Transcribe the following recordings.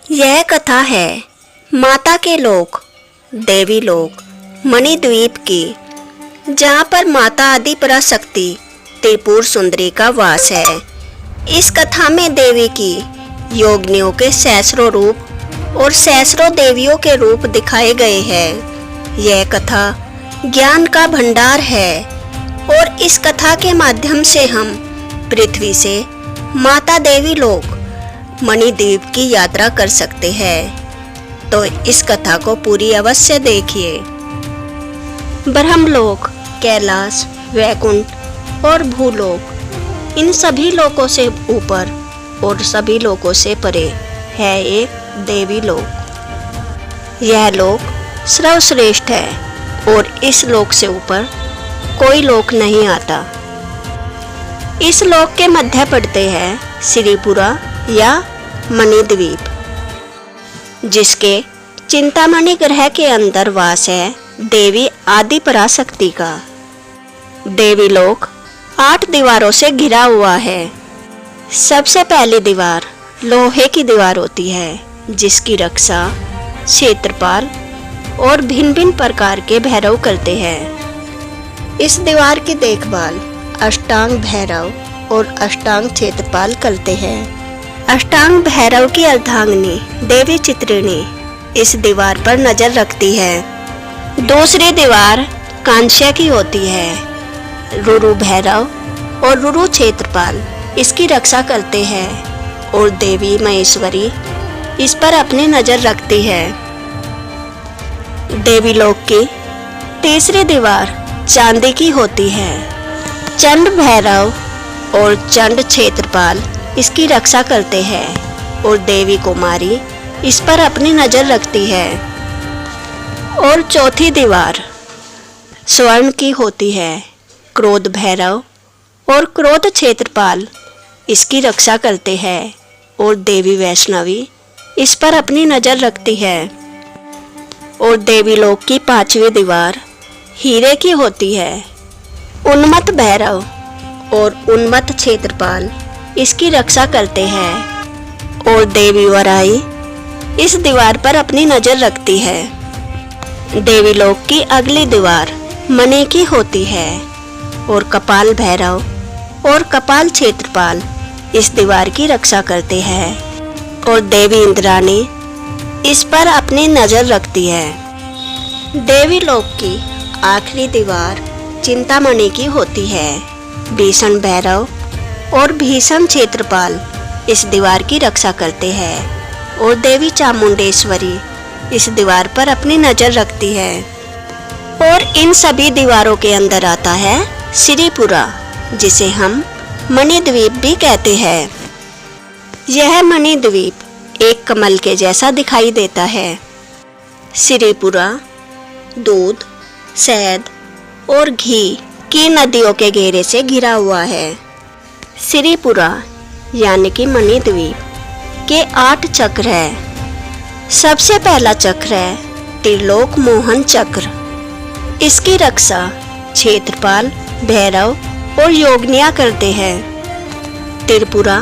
यह कथा है माता के लोक देवी लोक मणिद्वीप की, जहाँ पर माता आदि पराशक्ति त्रिपुर सुंदरी का वास है। इस कथा में देवी की योगिनियों के सैकड़ों रूप और सैकड़ों देवियों के रूप दिखाए गए हैं। यह कथा ज्ञान का भंडार है और इस कथा के माध्यम से हम पृथ्वी से माता देवी लोक मणिद्वीप की यात्रा कर सकते हैं। तो इस कथा को पूरी अवश्य देखिए। ब्रह्मलोक, कैलाश, वैकुंठ और भूलोक, इन सभी लोकों से ऊपर और सभी लोकों से परे है एक देवी लोक। यह लोक सर्वश्रेष्ठ है और इस लोक से ऊपर कोई लोक नहीं आता। इस लोक के मध्य पड़ते हैं श्रीपुरा या मणिद्वीप, जिसके चिंतामणि ग्रह के अंदर वास है देवी आदि पराशक्ति का। देवी लोक 8 दीवारों से घिरा हुआ है। सबसे पहली दीवार लोहे की दीवार होती है, जिसकी रक्षा क्षेत्रपाल और भिन्न भिन्न प्रकार के भैरव करते हैं। इस दीवार की देखभाल अष्टांग भैरव और अष्टांग क्षेत्रपाल करते हैं। अष्टांग भैरव की अर्धांगिनी देवी चित्रिणी इस दीवार पर नजर रखती है। दूसरी दीवार कांस्य की होती है। रुरु भैरव और रुरु क्षेत्रपाल इसकी रक्षा करते हैं और देवी महेश्वरी इस पर अपनी नजर रखती है। देवी लोक की तीसरी दीवार चांदी की होती है। चंड भैरव और चंड क्षेत्रपाल इसकी रक्षा करते हैं और देवी कुमारी इस पर अपनी नजर रखती है। और चौथी दीवार स्वर्ण की होती है। क्रोध भैरव और क्रोध क्षेत्रपाल इसकी रक्षा करते हैं और देवी वैष्णवी इस पर अपनी नजर रखती है। और देवी लोक की 5वीं दीवार हीरे की होती है। उन्मत्त भैरव और उन्मत्त क्षेत्रपाल इसकी रक्षा करते हैं और देवी वराई इस दीवार पर अपनी नजर रखती है। देवी लोक की अगली दीवार मणि की होती है और कपाल भैरव और कपाल क्षेत्रपाल इस दीवार की रक्षा करते हैं और देवी इंद्राणी इस पर अपनी नजर रखती है। देवी लोक की आखिरी दीवार चिंतामणि की होती है। भीषण भैरव और भीषण क्षेत्रपाल इस दीवार की रक्षा करते हैं और देवी चामुंडेश्वरी इस दीवार पर अपनी नजर रखती है। और इन सभी दीवारों के अंदर आता है श्रीपुरा, जिसे हम मणिद्वीप भी कहते हैं। यह मणिद्वीप एक कमल के जैसा दिखाई देता है। श्रीपुरा दूध, शहद और घी की नदियों के घेरे से घिरा हुआ है। श्रीपुरा यानी कि मणिद्वीप के 8 चक्र है। सबसे पहला चक्र है त्रिलोक मोहन चक्र। इसकी रक्षा क्षेत्रपाल, भैरव और योगिनियाँ करते हैं। त्रिपुरा,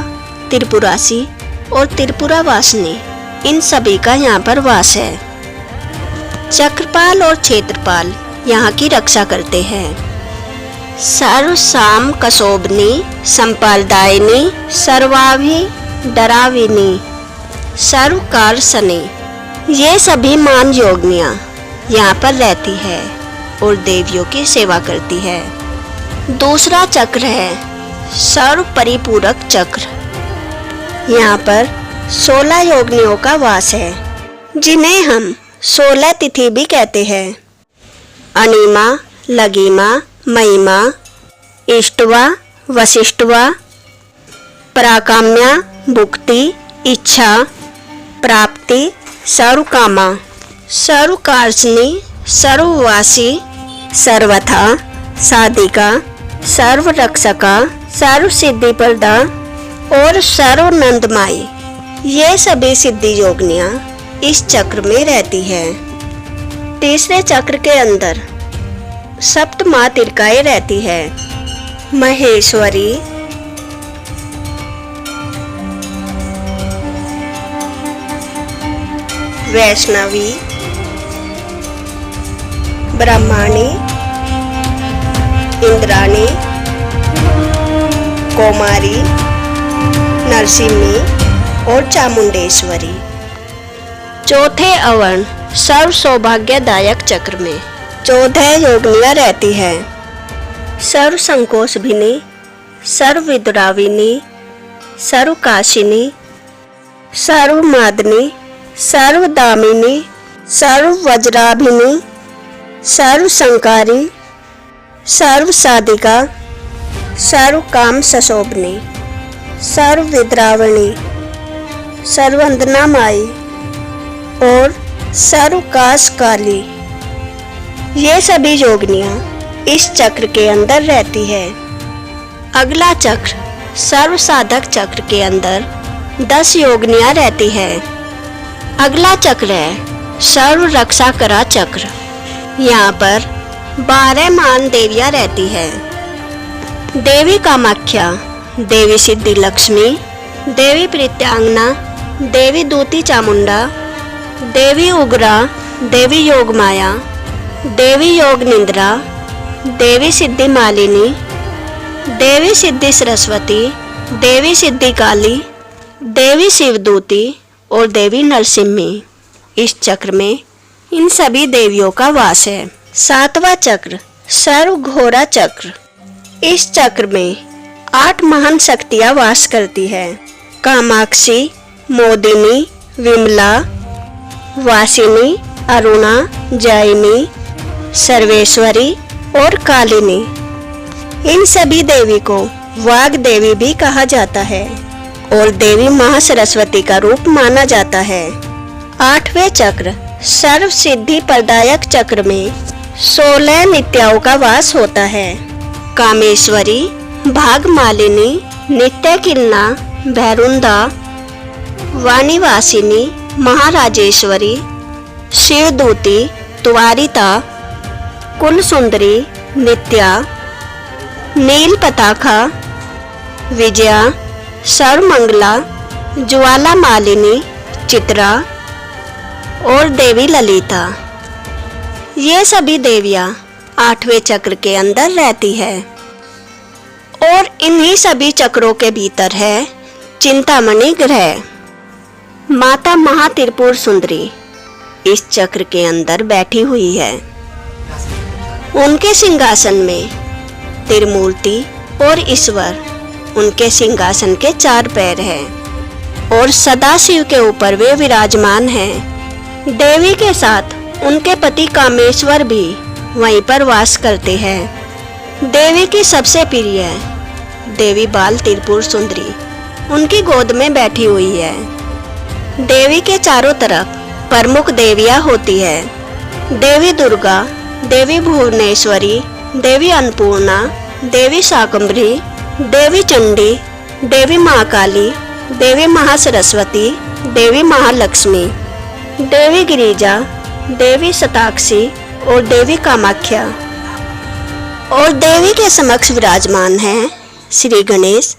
त्रिपुरासी और त्रिपुरा वासिनी इन सभी का यहाँ पर वास है। चक्रपाल और क्षेत्रपाल यहाँ की रक्षा करते हैं। सर्व साम कसोबनी संपालदायिनी सर्वाभि डराविनी सर्वकार सनी, ये सभी मान योगिनियाँ यहाँ पर रहती है और देवियों की सेवा करती है। दूसरा चक्र है सर्व परिपूरक चक्र। यहाँ पर 16 योगिनियों का वास है, जिन्हें हम 16 तिथि भी कहते हैं। अनिमा, लगिमा, महिमा, इष्टवा, वशिष्ठवा, पराकाम्या, भुक्ति, इच्छा, प्राप्ति, सर्वकामा, सर्वकार्षणी, सर्ववासी, सर्वथा, साधिका, सर्वरक्षका, सर्वसिद्धिप्रदा और सर्वनंदमाई, ये सभी सिद्धि योगिनियाँ इस चक्र में रहती है। तीसरे चक्र के अंदर सप्त मातृकाएं रहती है। महेश्वरी, वैष्णवी, ब्रह्माणी, इंद्राणी, कौमारी, नरसिम्ही और चामुंडेश्वरी। चौथे अवर्ण सर्व सौभाग्यदायक चक्र में 14 योगिनियाँ रहती हैं। सर्व संकोचभिनी, सर्व विद्राविनी, सर्व काशिनी, सर्व मादनी, सर्व दामिनी, सर्व वज्राभिनी, सर्व संकारी, सर्व साधिका, सर्व काम सशोभनी, सर्व विद्रावणी, सर्वंदना माई और सर्व काश काली। ये सभी योगिनियाँ इस चक्र के अंदर रहती है। अगला चक्र सर्व साधक चक्र के अंदर 10 योगिनियाँ रहती है। अगला चक्र है सर्व रक्षा करा चक्र। यहाँ पर 12 मान देवियाँ रहती है। देवी कामाख्या, देवी सिद्धि लक्ष्मी, देवी प्रीत्यांगना, देवी दूती चामुंडा, देवी उग्रा, देवी योग माया, देवी योग निंद्रा, देवी सिद्धि मालिनी, देवी सिद्धि सरस्वती, देवी सिद्धि काली, देवी शिवदूती और देवी नरसिम्ही। इस चक्र में इन सभी देवियों का वास है। 7वां चक्र सर्व घोरा चक्र। इस चक्र में 8 महान शक्तियाँ वास करती है। कामाक्षी, मोदिनी, विमला, वासिनी, अरुणा, जयिनी, सर्वेश्वरी और कालिनी। इन सभी देवी को वाग देवी भी कहा जाता है और देवी महासरस्वती का रूप माना जाता है। 8वें चक्र सर्व सिद्धि प्रदायक चक्र में 16 नित्याओं का वास होता है। कामेश्वरी, भागमालिनी, नित्य किन्ना, भैरुंदा, वाणीवासिनी, महाराजेश्वरी, शिवदूती, त्वारिता, कुल सुंदरी, नित्या, नील पताखा, विजया, सर्वमंगला, ज्वाला मालिनी, चित्रा और देवी ललिता। ये सभी देवियाँ 8वें चक्र के अंदर रहती है और इन्हीं सभी चक्रों के भीतर है चिंतामणि ग्रह। माता महात्रिपुर सुंदरी इस चक्र के अंदर बैठी हुई है। उनके सिंहासन में त्रिमूर्ति और ईश्वर, उनके सिंहासन के 4 पैर हैं और सदाशिव के ऊपर वे विराजमान हैं। देवी के साथ उनके पति कामेश्वर भी वहीं पर वास करते हैं। देवी की सबसे प्रिय देवी बाल त्रिपुर सुंदरी उनकी गोद में बैठी हुई है। देवी के चारों तरफ प्रमुख देवियाँ होती है। देवी दुर्गा, देवी भुवनेश्वरी, देवी अन्नपूर्णा, देवी शाकंभरी, देवी चंडी, देवी महाकाली, देवी महासरस्वती, देवी महालक्ष्मी, देवी गिरिजा, देवी शताक्षी और देवी कामाख्या। और देवी के समक्ष विराजमान हैं श्री गणेश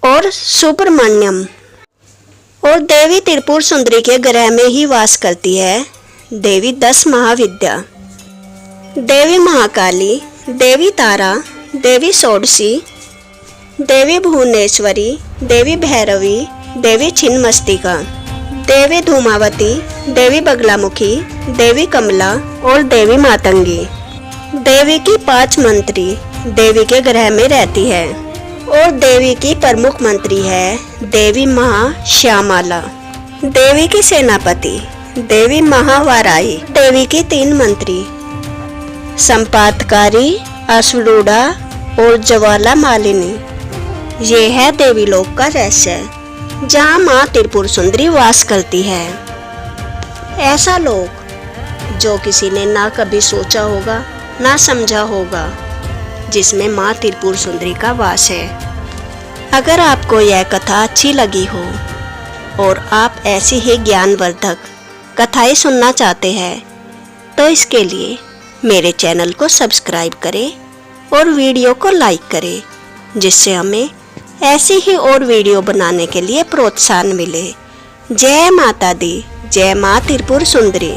और सुब्रमण्यम। और देवी त्रिपुर सुंदरी के ग्रह में ही वास करती है देवी 10 महाविद्या। देवी महाकाली, देवी तारा, देवी षोडशी, देवी भुवनेश्वरी, देवी भैरवी, देवी छिन्नमस्तिका, देवी धूमावती, देवी बगलामुखी, देवी कमला और देवी मातंगी। देवी की 5 मंत्री देवी के ग्रह में रहती है और देवी की प्रमुख मंत्री है देवी महाश्यामाला। देवी की सेनापति देवी महावाराही। देवी की 3 मंत्री संपातकारी, अश्वरूढ़ा और ज्वाला मालिनी। ये है देवी लोक का रहस्य जहाँ माँ त्रिपुर सुंदरी वास करती है। ऐसा लोक जो किसी ने ना कभी सोचा होगा ना समझा होगा, जिसमें माँ त्रिपुर सुंदरी का वास है। अगर आपको यह कथा अच्छी लगी हो और आप ऐसी ही ज्ञानवर्धक कथाएं सुनना चाहते हैं तो इसके लिए मेरे चैनल को सब्सक्राइब करें और वीडियो को लाइक करें, जिससे हमें ऐसी ही और वीडियो बनाने के लिए प्रोत्साहन मिले। जय माता दी, जय माँ त्रिपुर सुंदरी।